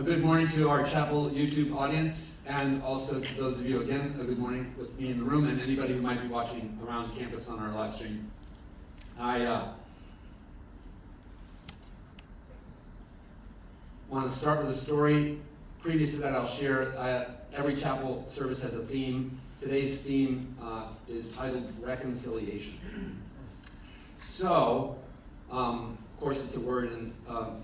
Good morning to our chapel YouTube audience, and also to those of you, again, a good morning with me in the room, and anybody who might be watching around campus on our live stream. I want to start with a story. Previous to that, I'll share, every chapel service has a theme. Today's theme is titled Reconciliation. So, of course, it's a word in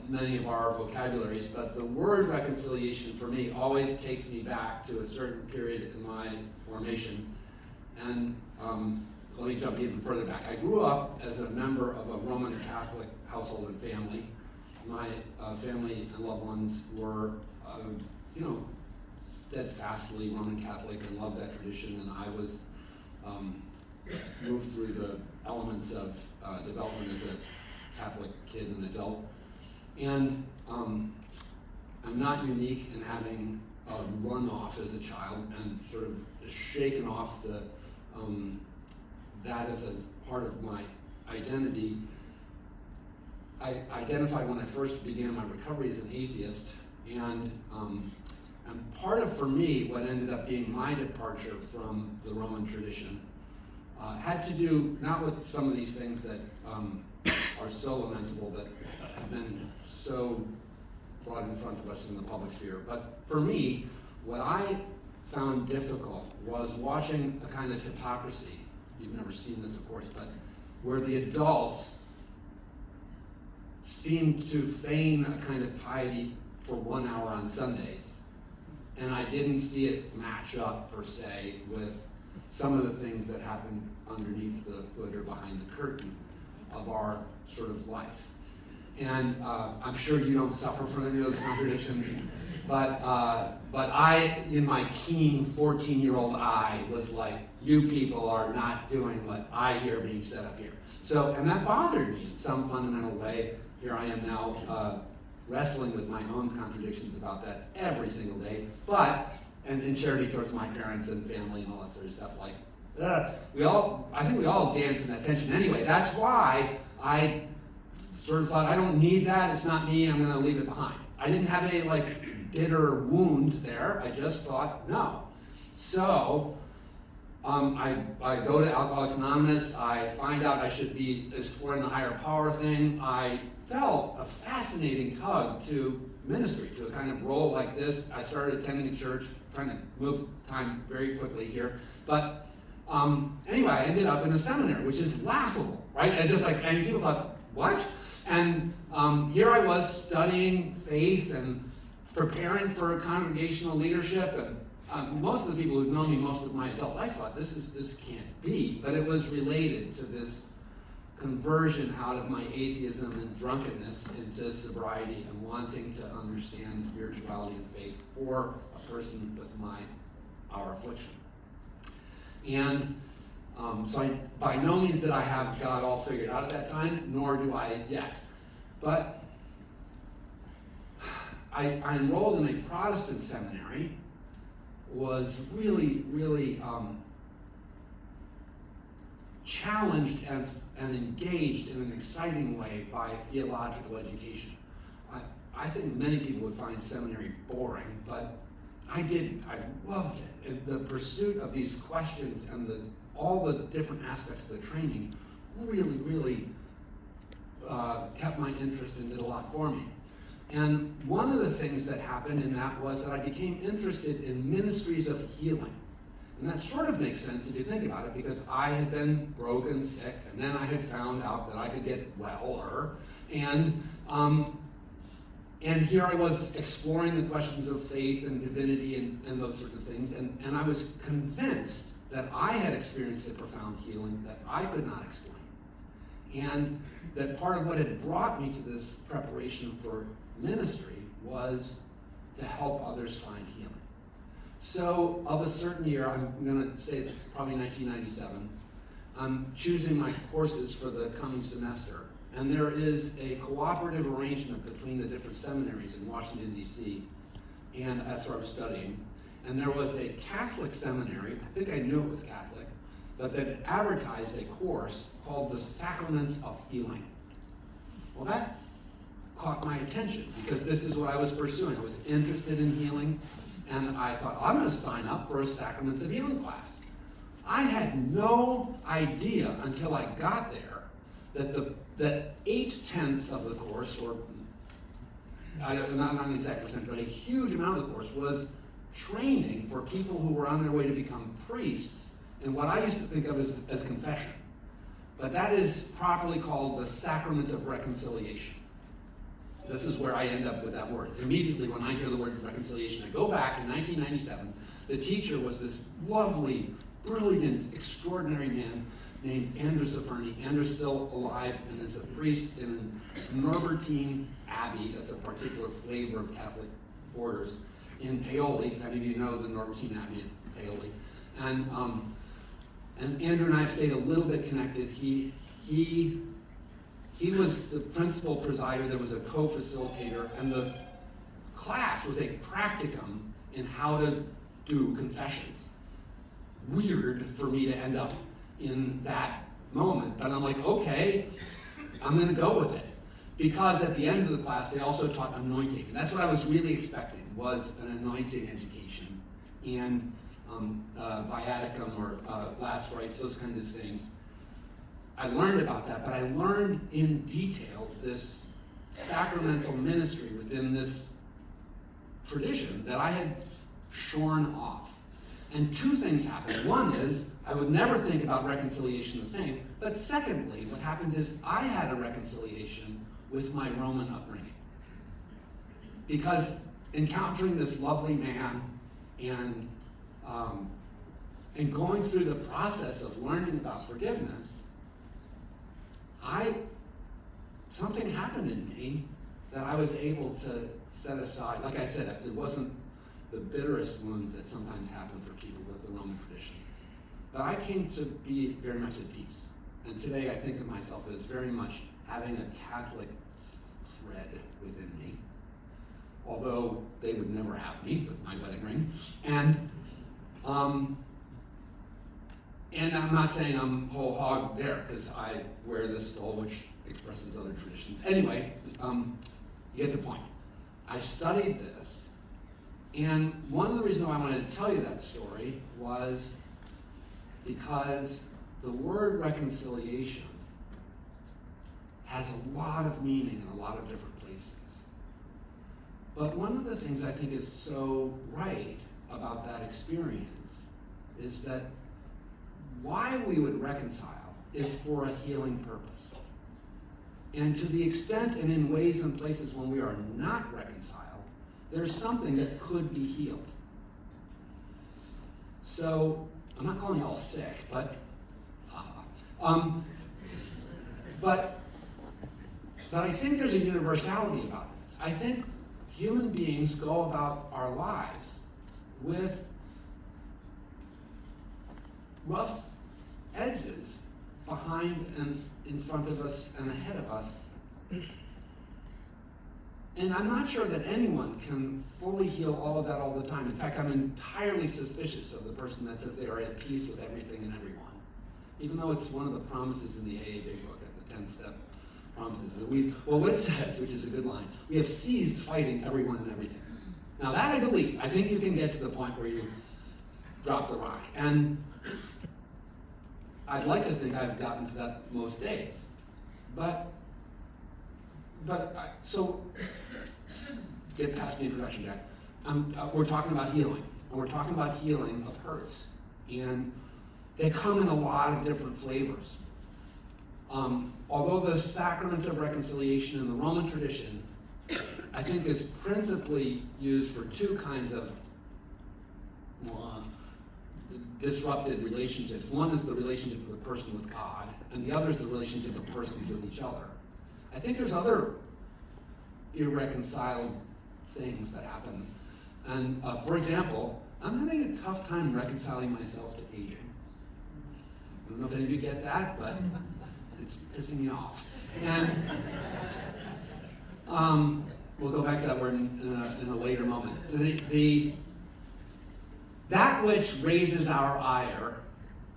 many of our vocabularies, but the word reconciliation for me always takes me back to a certain period in my formation. And let me jump even further back. I grew up as a member of a Roman Catholic household and family. My family and loved ones were, steadfastly Roman Catholic and loved that tradition, and I was moved through the elements of development as a Catholic kid and adult. And I'm not unique in having run off as a child and sort of shaken off that as a part of my identity. I identified when I first began my recovery as an atheist, and part of, for me, what ended up being my departure from the Roman tradition had to do not with some of these things that are so lamentable, that have been so brought in front of us in the public sphere. But for me, what I found difficult was watching a kind of hypocrisy. You've never seen this, of course, but where the adults seemed to feign a kind of piety for 1 hour on Sundays, and I didn't see it match up, per se, with some of the things that happened underneath the hood or behind the curtain of our sort of life. And I'm sure you don't suffer from any of those contradictions, but I, in my keen 14-year-old eye, was like, you people are not doing what I hear being said up here. So, and that bothered me in some fundamental way. Here I am now wrestling with my own contradictions about that every single day, but, and in charity towards my parents and family and all that sort of stuff, like, I think we all dance in that tension anyway. That's why I sort of thought, I don't need that, it's not me, I'm going to leave it behind. I didn't have any bitter wound there, I just thought, no. So, I go to Alcoholics Anonymous, I find out I should be exploring the higher power thing. I felt a fascinating tug to ministry, to a kind of role like this. I started attending a church, trying to move time very quickly here, but anyway, I ended up in a seminary, which is laughable, right? And people thought, what? And here I was studying faith and preparing for congregational leadership, and most of the people who've known me most of my adult life thought, this can't be, but it was related to this conversion out of my atheism and drunkenness into sobriety and wanting to understand spirituality and faith for a person with our affliction. And so I, by no means did I have God all figured out at that time, nor do I yet. But I enrolled in a Protestant seminary, was really, really challenged and engaged in an exciting way by theological education. I think many people would find seminary boring, but I didn't. I loved it. The pursuit of these questions and all the different aspects of the training really, really kept my interest and did a lot for me. And one of the things that happened in that was that I became interested in ministries of healing. And that sort of makes sense if you think about it, because I had been broken, sick, and then I had found out that I could get well, and here I was exploring the questions of faith and divinity and those sorts of things, and I was convinced that I had experienced a profound healing that I could not explain. And that part of what had brought me to this preparation for ministry was to help others find healing. So, of a certain year, I'm going to say it's probably 1997, I'm choosing my courses for the coming semester. And there is a cooperative arrangement between the different seminaries in Washington, D.C., and that's where I was studying. And there was a Catholic seminary, I think I knew it was Catholic, but that advertised a course called the Sacraments of Healing. Well, that caught my attention because this is what I was pursuing. I was interested in healing, and I thought, I'm going to sign up for a Sacraments of Healing class. I had no idea until I got there that 8/10 of the course, or not an exact percent, but a huge amount of the course was training for people who were on their way to become priests in what I used to think of as confession. But that is properly called the Sacrament of Reconciliation. This is where I end up with that word. So immediately when I hear the word reconciliation, I go back in 1997. The teacher was this lovely, brilliant, extraordinary man named Andrew Safferny. Andrew's still alive and is a priest in a Norbertine Abbey. That's a particular flavor of Catholic orders in Paoli. If any of you know the Norbertine Abbey in Paoli. And Andrew and I have stayed a little bit connected. He was the principal presider, there was a co-facilitator, and the class was a practicum in how to do confessions. Weird for me to end up in that moment, but I'm like, okay, I'm gonna go with it. Because at the end of the class, they also taught anointing, and that's what I was really expecting, was an anointing education, and viaticum or last rites, those kinds of things. I learned about that, but I learned in detail this sacramental ministry within this tradition that I had shorn off. And two things happened. One is, I would never think about reconciliation the same, but secondly, what happened is I had a reconciliation with my Roman upbringing. Because encountering this lovely man and going through the process of learning about forgiveness, something happened in me that I was able to set aside. Like I said, it wasn't the bitterest wounds that sometimes happen for people with the Roman tradition. But I came to be very much at peace. And today I think of myself as very much having a Catholic thread within me, although they would never have me with my wedding ring. And I'm not saying I'm whole hog there, because I wear this stole, which expresses other traditions. Anyway, you get the point. I studied this, and one of the reasons why I wanted to tell you that story was because the word reconciliation has a lot of meaning in a lot of different places. But one of the things I think is so right about that experience is that why we would reconcile is for a healing purpose. And to the extent and in ways and places when we are not reconciled, there's something that could be healed. So, I'm not calling y'all sick, but I think there's a universality about this. I think human beings go about our lives with rough edges behind and in front of us and ahead of us. And I'm not sure that anyone can fully heal all of that all the time. In fact, I'm entirely suspicious of the person that says they are at peace with everything and everyone. Even though it's one of the promises in the AA Big Book at the 10-step promises that what it says, which is a good line, we have ceased fighting everyone and everything. Now that I believe. I think you can get to the point where you drop the rock. And I'd like to think I've gotten to that most days. So get past the introduction, Jack. We're talking about healing. And we're talking about healing of hurts. And they come in a lot of different flavors. Although the sacrament of reconciliation in the Roman tradition, I think, is principally used for two kinds of disrupted relationships. One is the relationship of the person with God, and the other is the relationship of persons with each other. I think there's other irreconciled things that happen. And for example, I'm having a tough time reconciling myself to aging. I don't know if any of you get that, but it's pissing me off. And we'll go back to that word in a later moment. That which raises our ire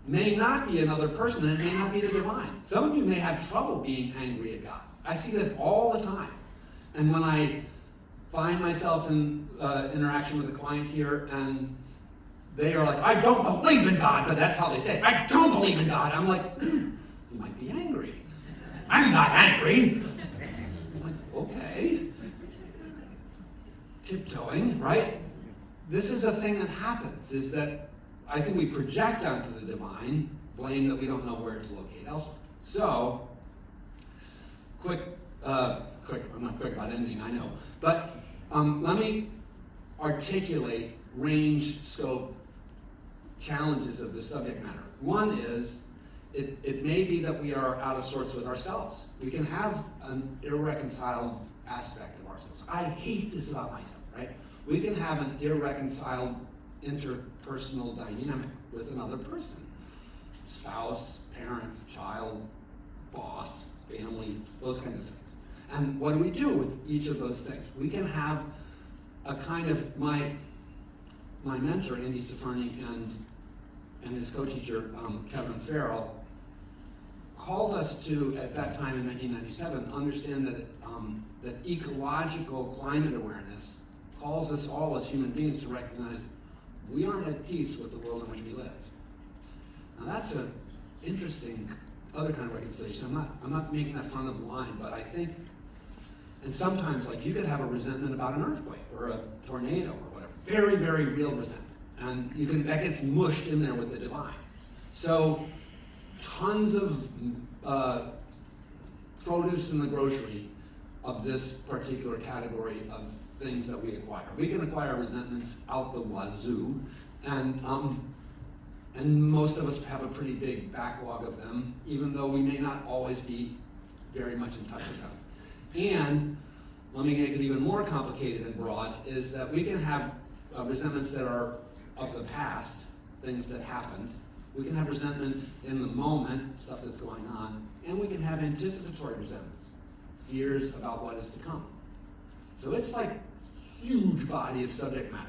may not be another person, and it may not be the divine. Some of you may have trouble being angry at God. I see that all the time. And when I find myself in interaction with a client here and they are like, I don't believe in God, but that's how they say it. I don't believe in God. I'm like, you might be angry. I'm not angry. I'm like, okay. Tiptoeing, right? This is a thing that happens, is that I think we project onto the divine, blame that we don't know where to locate elsewhere. So, I'm not quick about anything, I know, but let me articulate range, scope, challenges of the subject matter. One is, it may be that we are out of sorts with ourselves. We can have an irreconciled aspect of ourselves. I hate this about myself, right? We can have an irreconciled interpersonal dynamic with another person. Spouse, parent, child, boss, family, those kinds of things. And what do we do with each of those things? We can have a kind of, my mentor, Andy Ciferni, and his co-teacher, Kevin Farrell, called us to, at that time in 1997, understand that that ecological climate awareness calls us all as human beings to recognize we aren't at peace with the world in which we live. Now that's an interesting other kind of reconciliation. I'm not making that front of the line, but I think, and sometimes like you could have a resentment about an earthquake or a tornado or whatever, very, very real resentment. And that gets mushed in there with the divine. So tons of produce in the grocery of this particular category of things that we acquire. We can acquire resentments out the wazoo, and most of us have a pretty big backlog of them, even though we may not always be very much in touch with them. And let me make it even more complicated and broad, is that we can have resentments that are of the past, things that happened. We can have resentments in the moment, stuff that's going on, and we can have anticipatory resentments, fears about what is to come. So it's like a huge body of subject matter.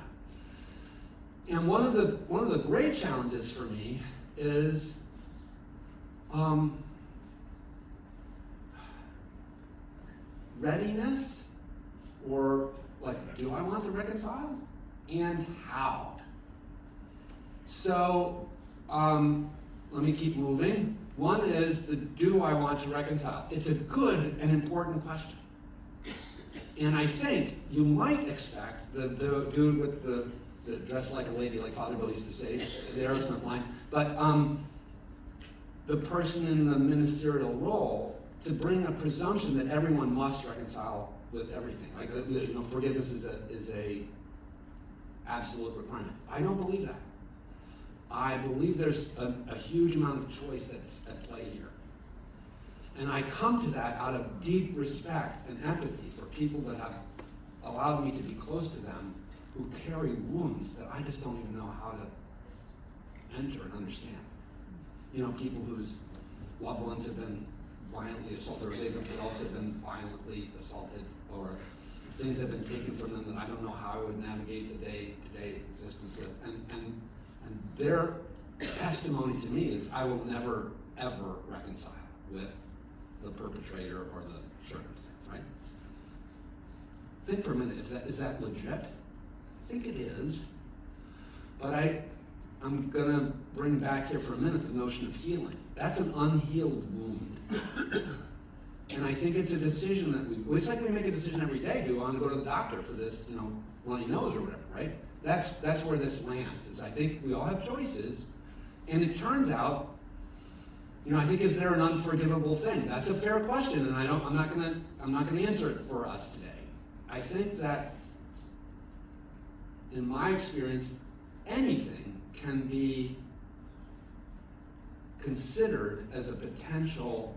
And one of the great challenges for me is readiness, or like, do I want to reconcile? And how? So let me keep moving. One is the do I want to reconcile? It's a good and important question. And I think you might expect the dude with the dress like a lady, like Father Bill used to say, the Aerosmith line, but the person in the ministerial role to bring a presumption that everyone must reconcile with everything. Like, forgiveness is a absolute requirement. I don't believe that. I believe there's a huge amount of choice that's at play here. And I come to that out of deep respect and empathy for people that have allowed me to be close to them, who carry wounds that I just don't even know how to enter and understand. People whose loved ones have been violently assaulted, or they themselves have been violently assaulted, or things have been taken from them that I don't know how I would navigate the day-to-day existence with. And their testimony to me is I will never, ever reconcile with the perpetrator or the circumstance, right? Think for a minute, is that legit? I think it is. But I'm going to bring back here for a minute the notion of healing. That's an unhealed wound. And I think it's a decision that it's like we make a decision every day. Do I want to go to the doctor for this, runny nose or whatever, right? That's where this lands, is I think we all have choices. And it turns out, I think, is there an unforgivable thing? That's a fair question, and I'm not gonna answer it for us today. I think that, in my experience, anything can be considered as a potential,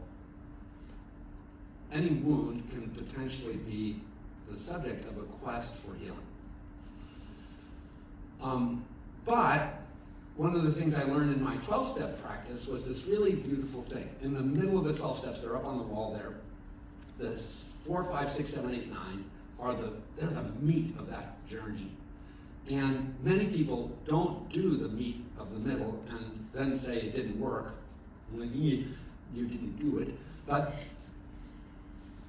any wound can potentially be the subject of a quest for healing. But one of the things I learned in my 12-step practice was this really beautiful thing. In the middle of the 12 steps, they're up on the wall there. The 4, 5, 6, 7, 8, 9 they're the meat of that journey. And many people don't do the meat of the middle and then say it didn't work. You didn't do it. But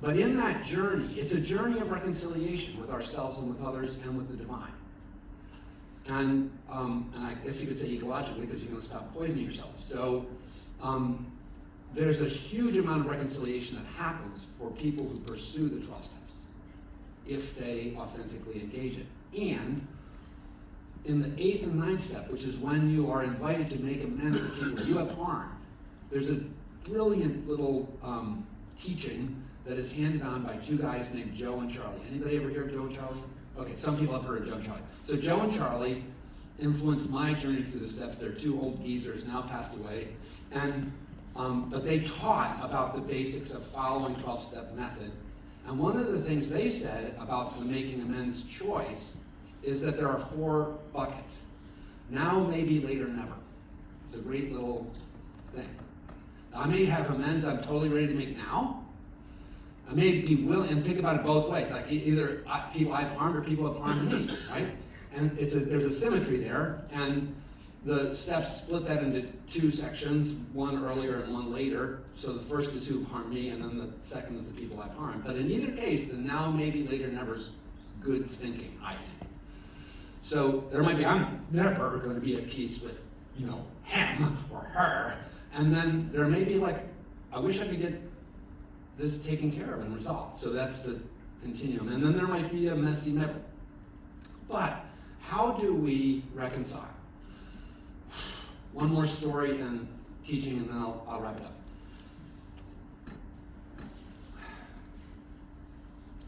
But in that journey, it's a journey of reconciliation with ourselves and with others and with the divine. And I guess you could say ecologically, because you're going to stop poisoning yourself. So there's a huge amount of reconciliation that happens for people who pursue the 12 steps, if they authentically engage it. And in the 8th and 9th step, which is when you are invited to make amends to people you have harmed, there's a brilliant little teaching that is handed on by two guys named Joe and Charlie. Anybody ever hear of Joe and Charlie? Okay, some people have heard of Joe and Charlie. So Joe and Charlie influenced my journey through the steps. They're two old geezers, now passed away. And but they taught about the basics of following 12-step method. And one of the things they said about the making amends choice is that there are 4 buckets. Now, maybe, later, never. It's a great little thing. I may have amends I'm totally ready to make now. I may be willing, and think about it both ways, like either people I've harmed or people have harmed me, right? And there's a symmetry there, and the steps split that into 2 sections, one earlier and one later. So the first is who've harmed me, and then the second is the people I've harmed. But in either case, the now, maybe, later, never's good thinking, I think. So there might be, I'm never going to be at peace with, him or her. And then there may be like, I wish I could get this taken care of and resolved. So that's the continuum. And then there might be a messy middle. But how do we reconcile? One more story and teaching, and then I'll wrap it up.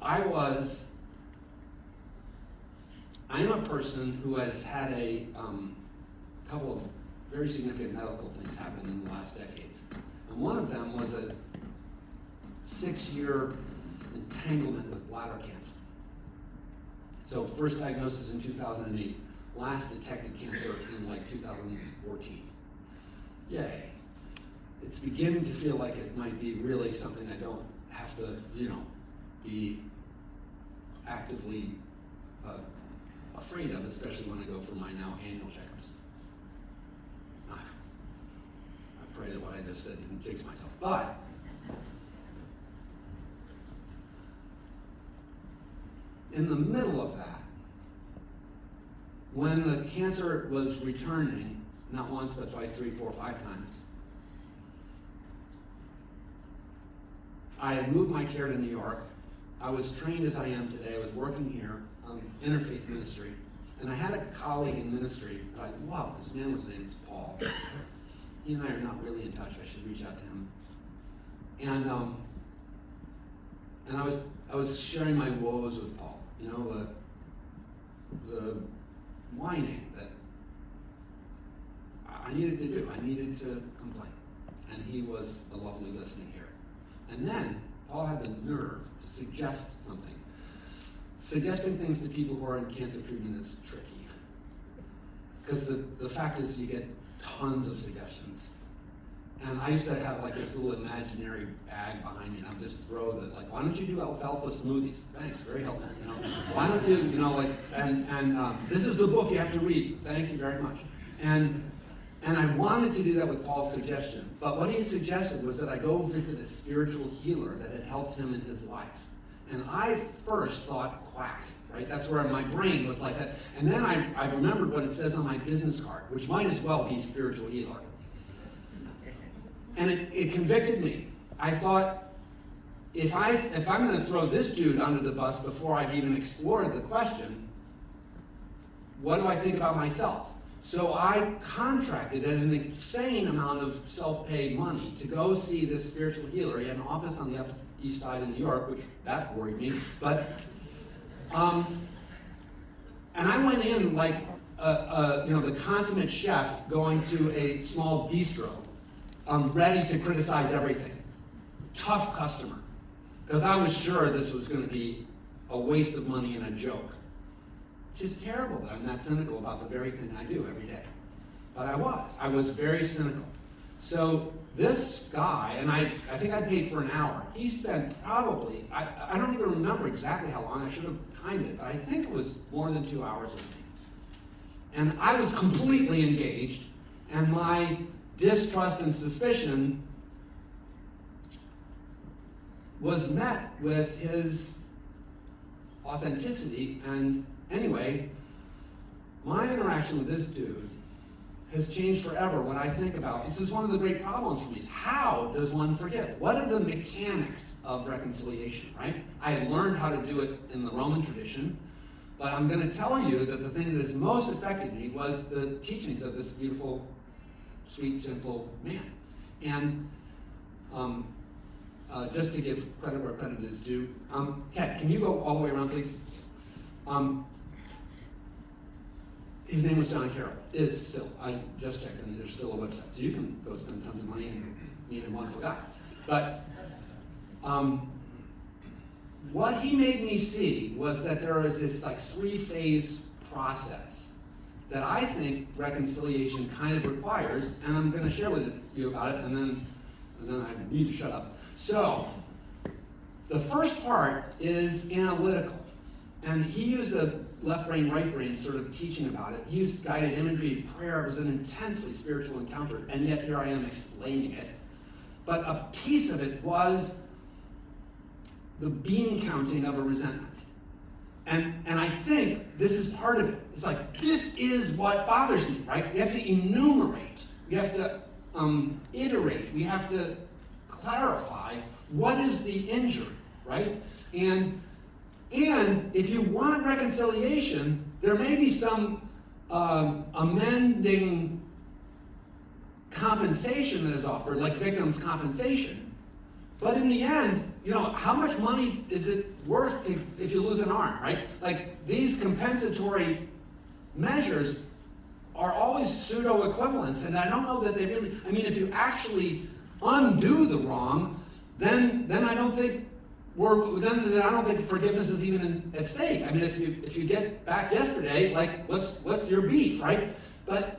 I am a person who has had a couple of very significant medical things happen in the last decades. And one of them was a 6-year entanglement with bladder cancer. So first diagnosis in 2008, last detected cancer in 2014. Yay. It's beginning to feel like it might be really something I don't have to, be actively afraid of, especially when I go for my now annual checkups. I pray that what I just said didn't jinx myself. But in the middle of that, when the cancer was returning, not once, but twice, 3, 4, 5 times, I had moved my care to New York. I was trained as I am today. I was working here on interfaith ministry. And I had a colleague in ministry. Wow, this man was named Paul. He and I are not really in touch. I should reach out to him. And I was sharing my woes with Paul. The whining that I needed to do. I needed to complain. And he was a lovely listening ear. And then Paul had the nerve to suggest something. Suggesting things to people who are in cancer treatment is tricky. Because the fact is you get tons of suggestions. And I used to have this little imaginary bag behind me, and I would just throw why don't you do alfalfa smoothies? Thanks, very helpful. Why don't you, this is the book you have to read. Thank you very much. And I wanted to do that with Paul's suggestion. But what he suggested was that I go visit a spiritual healer that had helped him in his life. And I first thought quack, right? That's where my brain was like that. And then I remembered what it says on my business card, which might as well be spiritual healer. And it convicted me. I thought, if I'm going to throw this dude under the bus before I've even explored the question, what do I think about myself? So I contracted at an insane amount of self-paid money to go see this spiritual healer. He had an office on the East Side in New York, which that worried me. But, and I went in like, the consummate chef going to a small bistro, ready to criticize everything. Tough customer, because I was sure this was going to be a waste of money and a joke. Just terrible that I'm that cynical about the very thing I do every day. But I was very cynical. So this guy, and I think I paid for an hour, he spent probably, I don't even remember exactly how long, I should have timed it, but I think it was more than 2 hours with me. And I was completely engaged, and my distrust and suspicion was met with his authenticity. And anyway, my interaction with this dude has changed forever what I think about. This is one of the great problems for me, is how does one forgive? What are the mechanics of reconciliation, right? I had learned how to do it in the Roman tradition, but I'm going to tell you that the thing that has most affected me was the teachings of this beautiful, sweet, gentle man. And just to give credit where credit is due, Ted, can you go all the way around, please? His name was John Caron. Is still. I just checked, and there's still a website, so you can go spend tons of money and meet a wonderful guy. But what he made me see was that there is this like 3-phase process that I think reconciliation kind of requires, and I'm going to share with you about it, and then I need to shut up. So, the first part is analytical, and he used a left brain, right brain sort of teaching about it. He used guided imagery, prayer. It was an intensely spiritual encounter, and yet here I am explaining it. But a piece of it was the bean counting of a resentment. And I think this is part of it. It's like, this is what bothers me, right? We have to enumerate. We have to iterate. We have to clarify what is the injury, right? And if you want reconciliation, there may be some amending compensation that is offered, like victims' compensation. But in the end, how much money is it worth if you lose an arm, right? Like, these compensatory measures are always pseudo-equivalents, and I don't know that they really, if you actually undo the wrong, then I don't think forgiveness is even at stake. If you get back yesterday, like, what's your beef, right? But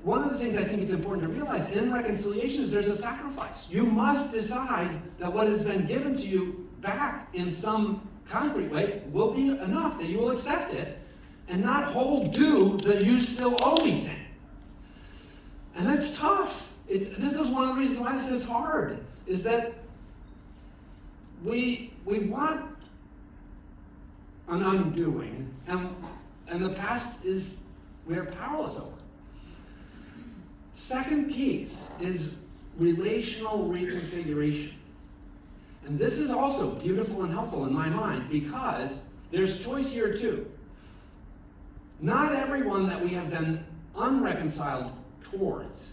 one of the things I think it's important to realize in reconciliation is there's a sacrifice. You must decide that what has been given to you back in some concrete way will be enough, that you will accept it, and not hold due the you still owe me thing. And that's tough. This is one of the reasons why this is hard, is that we want an undoing, and the past is we're powerless over. Second piece is relational reconfiguration. And this is also beautiful and helpful in my mind, because there's choice here too. Not everyone that we have been unreconciled towards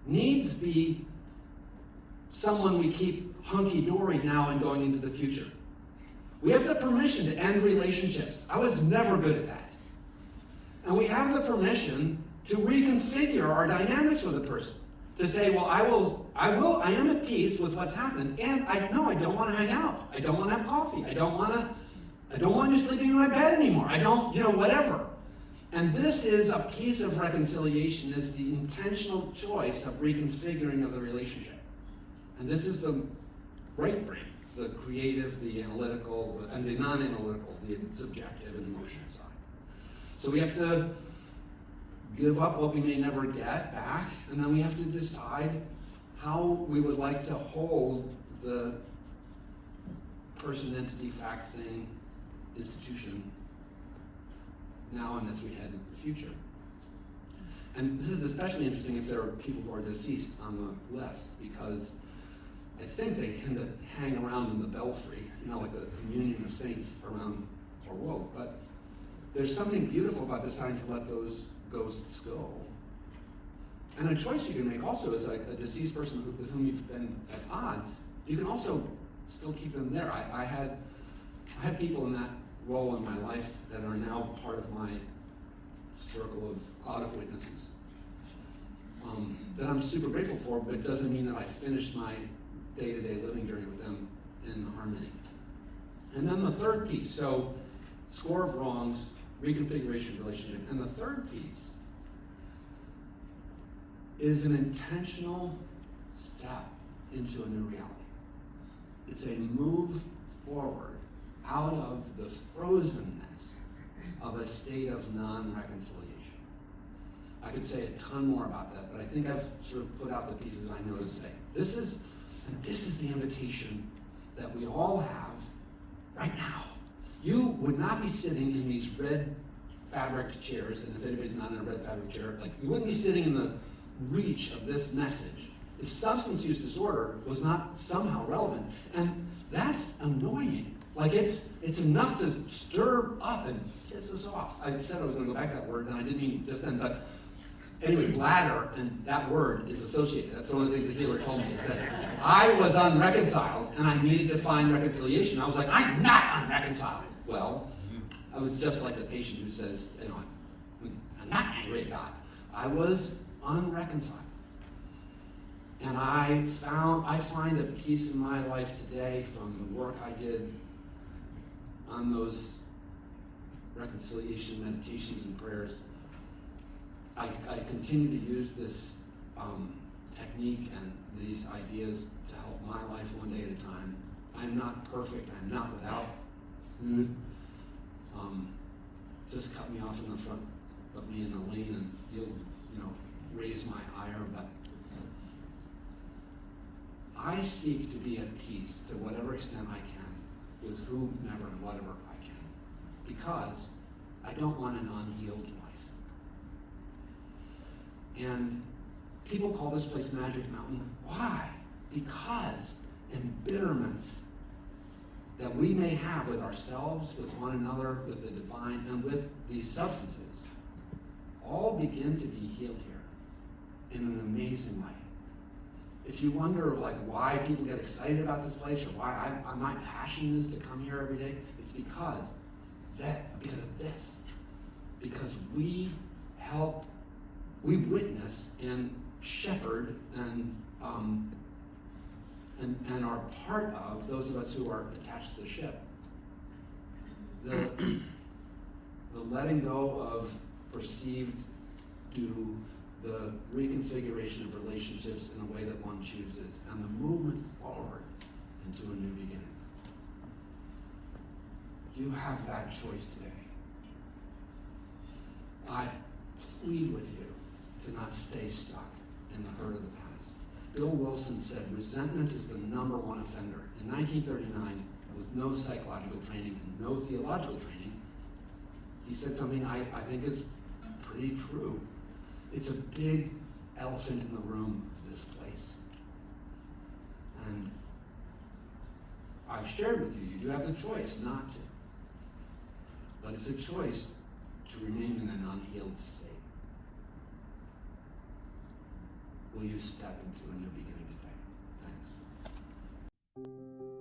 needs be someone we keep hunky-dory now and going into the future. We have the permission to end relationships. I was never good at that. And we have the permission to reconfigure our dynamics with a person. To say, well, I am at peace with what's happened, and I don't want to hang out. I don't want to have coffee. I don't want you sleeping in my bed anymore. Whatever. And this is a piece of reconciliation, is the intentional choice of reconfiguring of the relationship. And this is the right brain, the creative, the analytical, and the non-analytical, the subjective and emotional side. So we have to give up what we may never get back, and then we have to decide how we would like to hold the person, entity, fact, thing, institution now and as we head into the future. And this is especially interesting if there are people who are deceased on the list, because I think they tend to hang around in the belfry, like the communion of saints around our world. But there's something beautiful about deciding to let those ghosts go. And a choice you can make also is like a deceased person with whom you've been at odds. You can also still keep them there. I had people in that role in my life that are now part of my circle of cloud of witnesses that I'm super grateful for, but it doesn't mean that I finished my day-to-day living journey with them in harmony. And then the third piece, so score of wrongs, reconfiguration relationship. And the third piece is an intentional step into a new reality. It's a move forward out of the frozenness of a state of non-reconciliation. I could say a ton more about that, but I think I've sort of put out the pieces I know to say. This is is the invitation that we all have right now. You would not be sitting in these red fabric chairs, and if anybody's not in a red fabric chair, like, you wouldn't be sitting in the reach of this message if substance use disorder was not somehow relevant. And that's annoying. Like, it's enough to stir up and piss us off. I said I was going to go back to that word, and I didn't mean just then, but anyway, bladder and that word is associated. That's one of the things the healer told me, is that I was unreconciled, and I needed to find reconciliation. I was like, I'm not unreconciled. Well, I was just like the patient who says, you know, I'm not angry at God. I was unreconciled. And I find a peace in my life today from the work I did on those reconciliation meditations and prayers. I continue to use this technique and these ideas to help my life one day at a time. I'm not perfect. I'm not without. Just cut me off in the front of me in the lane, and you'll, raise my ire. But I seek to be at peace to whatever extent I can with whomever and whatever I can, because I don't want an unhealed life. And people call this place Magic Mountain. Why? Because embitterments that we may have with ourselves, with one another, with the divine, and with these substances all begin to be healed here in an amazing way. If you wonder why people get excited about this place, or why my passion is to come here every day, it's because of this. Because we witness and shepherd and are part of, those of us who are attached to the ship, the letting go of perceived do, the reconfiguration of relationships in a way that one chooses, and the movement forward into a new beginning. You have that choice today. I plead with you to not stay stuck in the hurt of the past. Bill Wilson said resentment is the number one offender. In 1939, with no psychological training and no theological training, he said something I think is pretty true. It's a big elephant in the room of this place. And I've shared with you, you do have the choice not to. But it's a choice to remain in an unhealed state. Will you step into a new beginning today? Thanks.